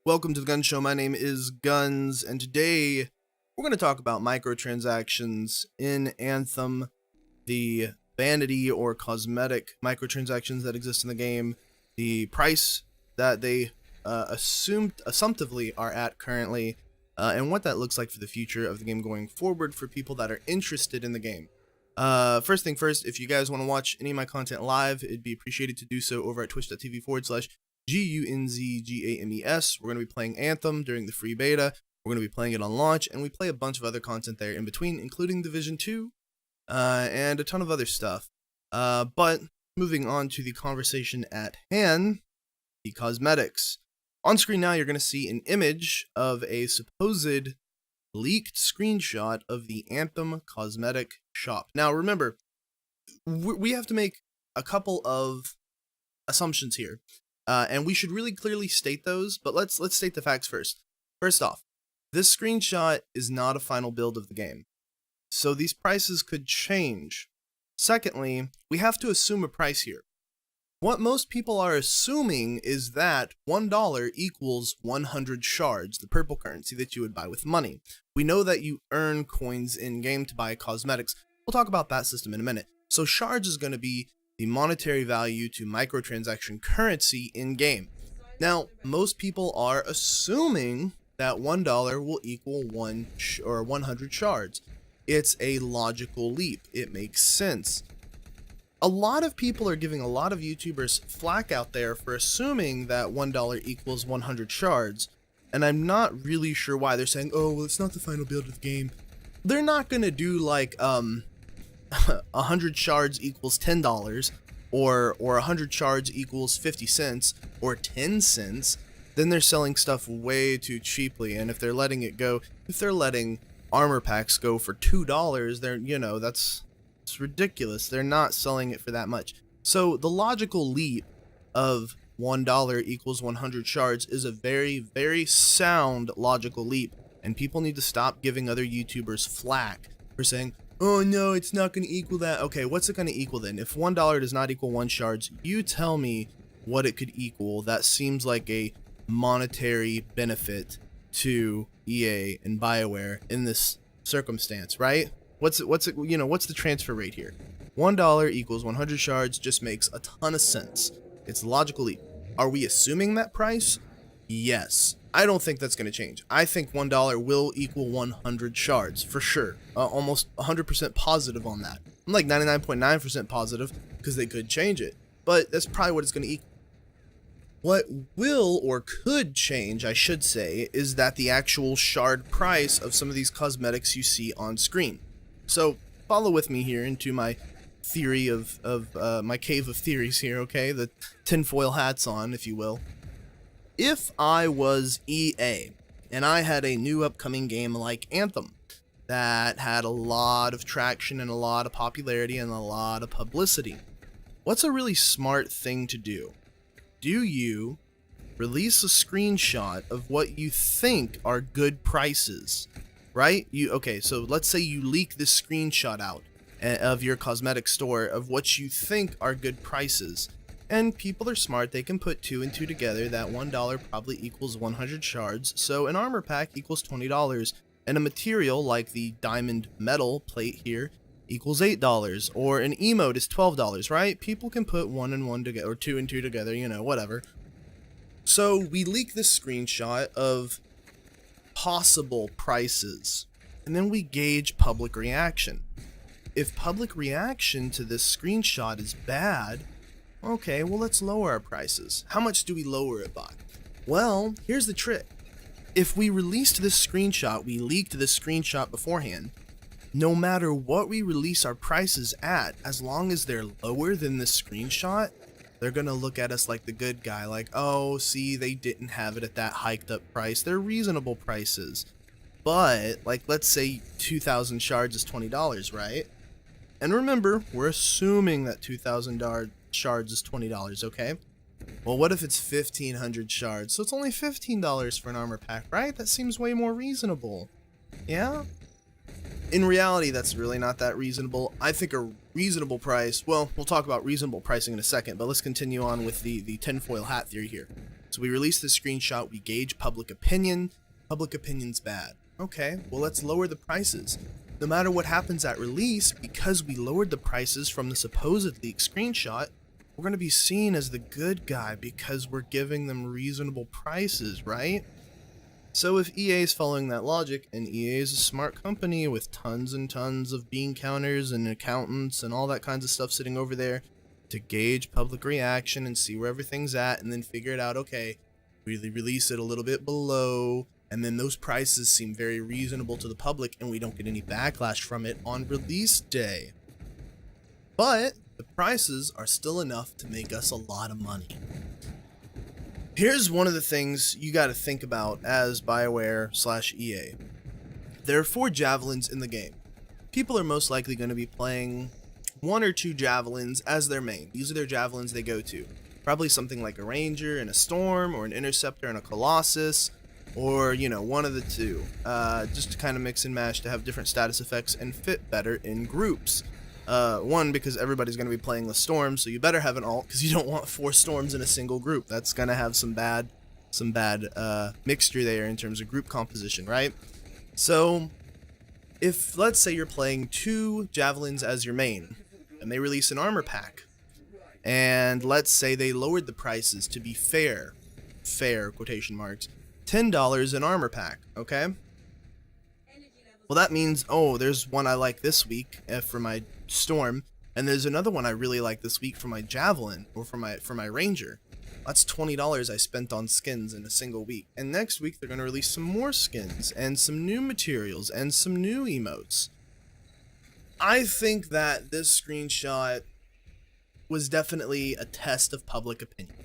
Welcome to the Gun Show. My name is Guns, and today we're going to talk about microtransactions in Anthem, the vanity or cosmetic microtransactions that exist in the game, the price that they assumptively are at currently, and what that looks like for the future of the game going forward for people that are interested in the game. First thing first, if you guys want to watch any of my content live, it'd be appreciated to do so over at twitch.tv/GUNZGAMES. We're going to be playing Anthem during the free beta. We're going to be playing it on launch, and we play a bunch of other content there in between, including Division 2 and a ton of other stuff. But moving on to the conversation at hand, the cosmetics. On screen now, you're going to see an image of a supposed leaked screenshot of the Anthem cosmetic shop. Now, remember, we have to make a couple of assumptions here, and we should really clearly state those, but let's state the facts first. First off, this screenshot is not a final build of the game, so these prices could change. Secondly, we have to assume a price here. What most people are assuming is that $1 equals 100 shards, the purple currency that you would buy with money. We know that you earn coins in-game to buy cosmetics. We'll talk about that system in a minute. So shards is going to be the monetary value to microtransaction currency in-game. Now, most people are assuming that $1 will equal 100 shards. It's a logical leap. It makes sense. A lot of people are giving a lot of YouTubers flack out there for assuming that $1 equals 100 shards, and I'm not really sure why. They're saying, oh, well, it's not the final build of the game. They're not going to do like 100 shards equals $10, or 100 shards equals 50 cents, or 10 cents. Then they're selling stuff way too cheaply, and if they're letting armor packs go for $2, that's ridiculous. They're not selling it for that much. So the logical leap of $1 equals 100 shards is a very, very sound logical leap, and people need to stop giving other YouTubers flack for saying, oh no, it's not going to equal that. Okay, what's it going to equal then? If $1 does not equal 1 shards, you tell me what it could equal. That seems like a monetary benefit to EA and BioWare in this circumstance, right? What's the transfer rate here? $1 equals 100 shards just makes a ton of sense. It's a logical leap. Are we assuming that price? Yes. I don't think that's going to change. I think $1 will equal 100 shards for sure. Almost 100% positive on that. I'm like 99.9% positive because they could change it, but that's probably what it's going to equal. What will or could change, I should say, is that the actual shard price of some of these cosmetics you see on screen. So follow with me here into my theory of my cave of theories here, okay? The tinfoil hats on, if you will. If I was EA and I had a new upcoming game like Anthem that had a lot of traction and a lot of popularity and a lot of publicity, what's a really smart thing to do? Do you release a screenshot of what you think are good prices? Right? So let's say you leak this screenshot out of your cosmetic store of what you think are good prices. And people are smart, they can put 2 and 2 together that $1 probably equals 100 shards, so an armor pack equals $20, and a material like the diamond metal plate here equals $8, or an emote is $12, right? People can put 1 and 1 together, or 2 and 2 together, whatever. So we leak this screenshot of possible prices, and then we gauge public reaction. If public reaction to this screenshot is bad, okay, well, let's lower our prices. How much do we lower it by? Well, here's the trick. If we released this screenshot, we leaked this screenshot beforehand, no matter what we release our prices at, as long as they're lower than this screenshot, they're gonna look at us like the good guy, like, oh, see, they didn't have it at that hiked up price. They're reasonable prices. But, like, let's say 2,000 shards is $20, right? And remember, we're assuming that 2,000 shards is $20, okay? Well, what if it's 1,500 shards? So it's only $15 for an armor pack, right? That seems way more reasonable. Yeah? In reality, that's really not that reasonable. I think a reasonable price, well, we'll talk about reasonable pricing in a second, but let's continue on with the tinfoil hat theory here. So we release this screenshot, we gauge public opinion. Public opinion's bad. Okay, well let's lower the prices. No matter what happens at release, because we lowered the prices from the supposed leaked screenshot, we're going to be seen as the good guy because we're giving them reasonable prices, right? So if EA is following that logic, and EA is a smart company with tons and tons of bean counters and accountants and all that kinds of stuff sitting over there to gauge public reaction and see where everything's at and then figure it out, okay, really release it a little bit below, and then those prices seem very reasonable to the public and we don't get any backlash from it on release day. But the prices are still enough to make us a lot of money. Here's one of the things you got to think about as BioWare/EA. There are 4 javelins in the game. People are most likely going to be playing 1 or 2 javelins as their main. These are their javelins they go to. Probably something like a ranger and a storm, or an interceptor and a colossus, or, you know, one of the two. Just to kind of mix and match to have different status effects and fit better in groups. One, because everybody's going to be playing the storm, so you better have an alt, because you don't want 4 storms in a single group. That's going to have some bad mixture there in terms of group composition, right? So, if, let's say you're playing 2 javelins as your main, and they release an armor pack, and let's say they lowered the prices to be fair, quotation marks, $10 an armor pack, okay? Well, that means, oh, there's one I like this week for my storm, and there's another one I really like this week for my javelin, or for my ranger. That's $20 I spent on skins in a single week. And next week they're going to release some more skins and some new materials and some new emotes. I think that this screenshot was definitely a test of public opinion.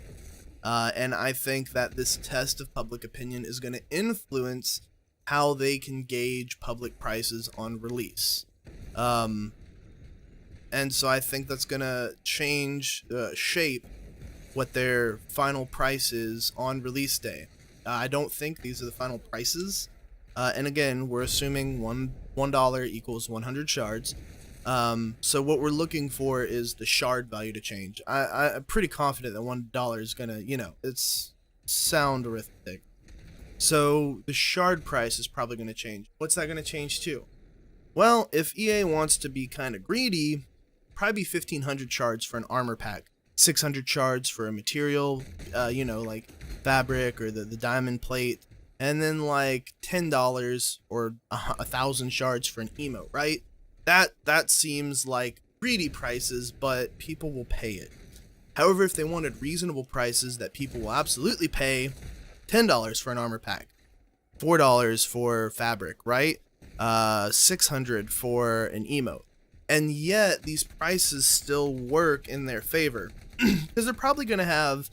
And I think that this test of public opinion is going to influence how they can gauge public prices on release. And so I think that's going to change, shape what their final price is on release day. I don't think these are the final prices. And again, we're assuming $1 equals 100 shards. So what we're looking for is the shard value to change. I'm pretty confident that $1 is gonna, it's sound arithmetic. So the shard price is probably gonna change. What's that gonna change to? Well, if EA wants to be kind of greedy, probably 1,500 shards for an armor pack, 600 shards for a material, like fabric or the diamond plate, and then like $10 or 1,000 shards for an emote, right? That seems like greedy prices, but people will pay it. However, if they wanted reasonable prices that people will absolutely pay, $10 for an armor pack, $4 for fabric, right? 600 for an emote. And yet these prices still work in their favor because they're probably going to have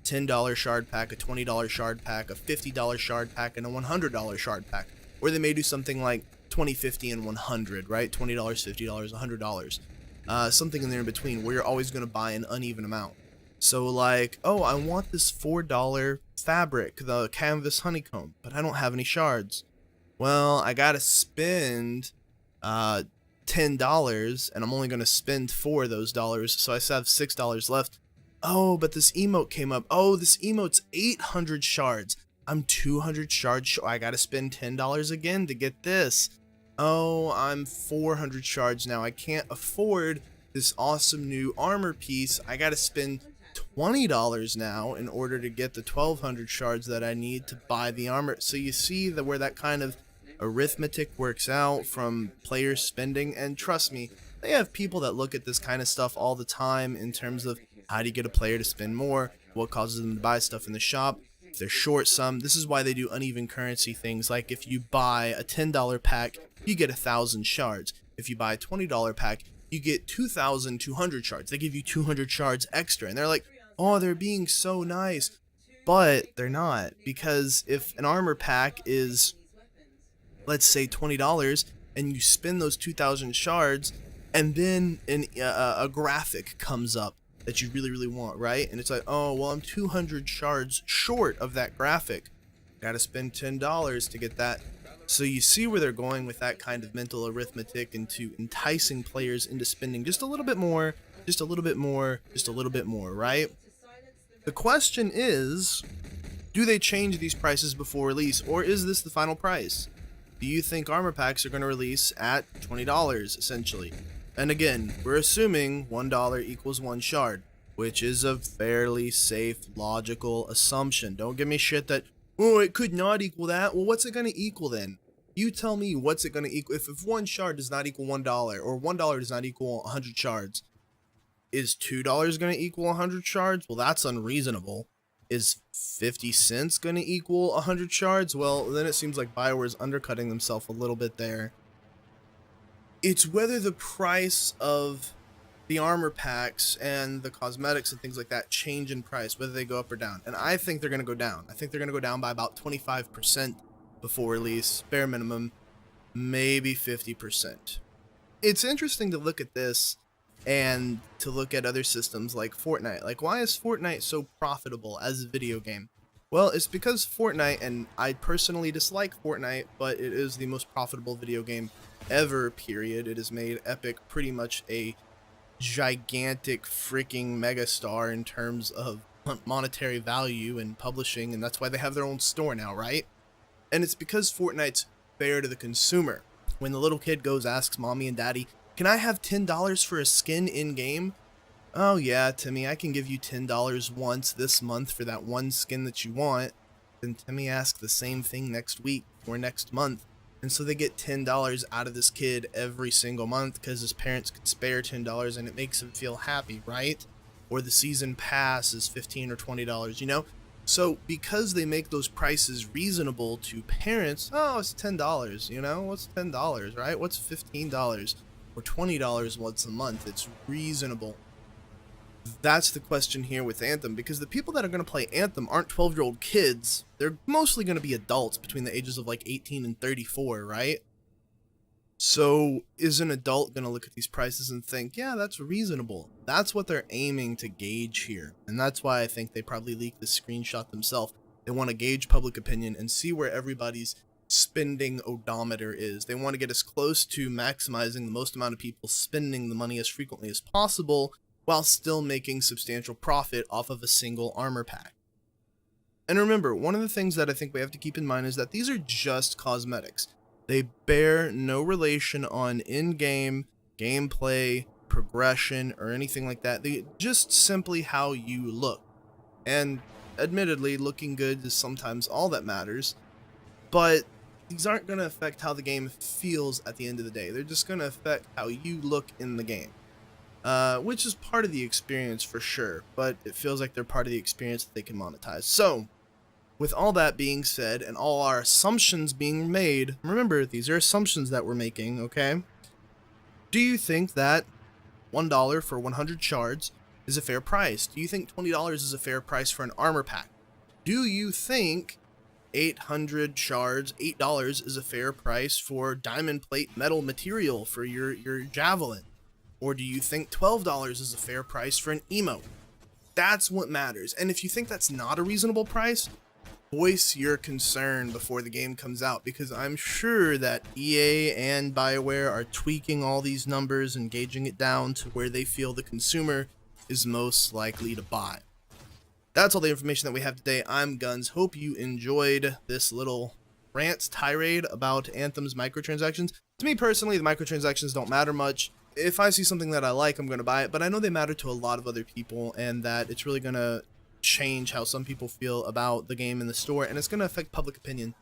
$10 shard pack, a $20 shard pack, a $50 shard pack, and a $100 shard pack. Or they may do something like 20, 50, and 100, right? $20, $50, $100. Something in there in between where you're always going to buy an uneven amount. So like, oh, I want this $4 fabric, the canvas honeycomb, but I don't have any shards. Well, I got to spend $10, and I'm only going to spend $4 of those dollars, so I still have $6 left. Oh, but this emote came up. Oh, this emote's 800 shards. I'm 200 shards short. I got to spend $10 again to get this. Oh, I'm 400 shards now. I can't afford this awesome new armor piece. I got to spend $20 now in order to get the 1,200 shards that I need to buy the armor. So you see where that kind of arithmetic works out from players spending. And trust me, they have people that look at this kind of stuff all the time in terms of how do you get a player to spend more, what causes them to buy stuff in the shop. If they're short some, this is why they do uneven currency things. Like if you buy a $10 pack, you get 1,000 shards. If you buy a $20 pack, you get 2,200 shards. They give you 200 shards extra. And they're like, oh, they're being so nice. But they're not. Because if an armor pack is, let's say, $20, and you spend those 2,000 shards, and then a graphic comes up that you really, really want, right? And it's like, oh, well, I'm 200 shards short of that graphic. Gotta spend $10 to get that. So you see where they're going with that kind of mental arithmetic into enticing players into spending just a little bit more, just a little bit more, just a little bit more, right? The question is, Do they change these prices before release, or is this the final price? Do you think armor packs are going to release at $20 essentially? And again, we're assuming $1 equals 1 shard, which is a fairly safe, logical assumption. Don't give me shit that, oh, it could not equal that. Well, what's it going to equal then? You tell me what's it going to equal. If 1 shard does not equal $1, or $1 does not equal 100 shards, is $2 going to equal 100 shards? Well, that's unreasonable. Is 50 cents going to equal 100 shards? Well, then it seems like BioWare's undercutting themselves a little bit there. It's whether the price of the armor packs and the cosmetics and things like that change in price, whether they go up or down. And I think they're going to go down. I think they're going to go down by about 25% before release, bare minimum, maybe 50%. It's interesting to look at this and to look at other systems like Fortnite. Like, why is Fortnite so profitable as a video game? Well, it's because Fortnite, and I personally dislike Fortnite, but it is the most profitable video game ever, period. It has made Epic pretty much a gigantic freaking megastar in terms of monetary value and publishing, and that's why they have their own store now, right? And it's because Fortnite's fair to the consumer. When the little kid goes, asks mommy and daddy, can I have $10 for a skin in-game? Oh yeah, Timmy, I can give you $10 once this month for that one skin that you want. Then Timmy asks the same thing next week or next month. And so they get $10 out of this kid every single month because his parents could spare $10 and it makes him feel happy, right? Or the season pass is $15 or $20, you know? So because they make those prices reasonable to parents, oh, it's $10, you know? What's $10, right? What's $15 or $20 once a month? It's reasonable. That's the question here with Anthem, because the people that are going to play Anthem aren't 12-year-old kids. They're mostly going to be adults between the ages of like 18 and 34, right? So is an adult going to look at these prices and think, yeah, that's reasonable? That's what they're aiming to gauge here. And that's why I think they probably leaked this screenshot themselves. They want to gauge public opinion and see where everybody's spending odometer is. They want to get as close to maximizing the most amount of people spending the money as frequently as possible, while still making substantial profit off of a single armor pack. And remember, one of the things that I think we have to keep in mind is that these are just cosmetics. They bear no relation on in-game, gameplay, progression, or anything like that. They just simply how you look. And admittedly, looking good is sometimes all that matters, but these aren't going to affect how the game feels at the end of the day. They're just going to affect how you look in the game. Which is part of the experience for sure, but it feels like they're part of the experience that they can monetize. So, with all that being said, and all our assumptions being made, remember, these are assumptions that we're making, okay? Do you think that $1 for 100 shards is a fair price? Do you think $20 is a fair price for an armor pack? Do you think 800 shards, $8 is a fair price for diamond plate metal material for your javelin? Or do you think $12 is a fair price for an emote? That's what matters. And if you think that's not a reasonable price, voice your concern before the game comes out, because I'm sure that EA and BioWare are tweaking all these numbers and gauging it down to where they feel the consumer is most likely to buy. That's all the information that we have today. I'm Guns. Hope you enjoyed this little rant tirade about Anthem's microtransactions. To me personally, the microtransactions don't matter much. If I see something that I like, I'm going to buy it, but I know they matter to a lot of other people, and that it's really going to change how some people feel about the game in the store, and it's going to affect public opinion.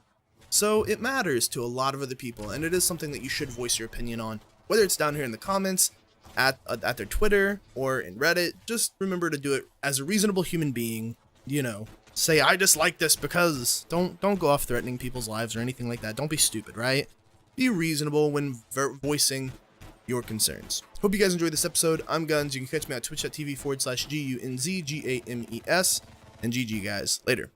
So it matters to a lot of other people, and it is something that you should voice your opinion on, whether it's down here in the comments, at their Twitter, or in Reddit. Just remember to do it as a reasonable human being. You know, say, I dislike this because... Don't go off threatening people's lives or anything like that. Don't be stupid, right? Be reasonable when voicing your concerns. Hope you guys enjoyed this episode. I'm Guns. You can catch me at twitch.tv/GUNZGAMES. And GG, guys. Later.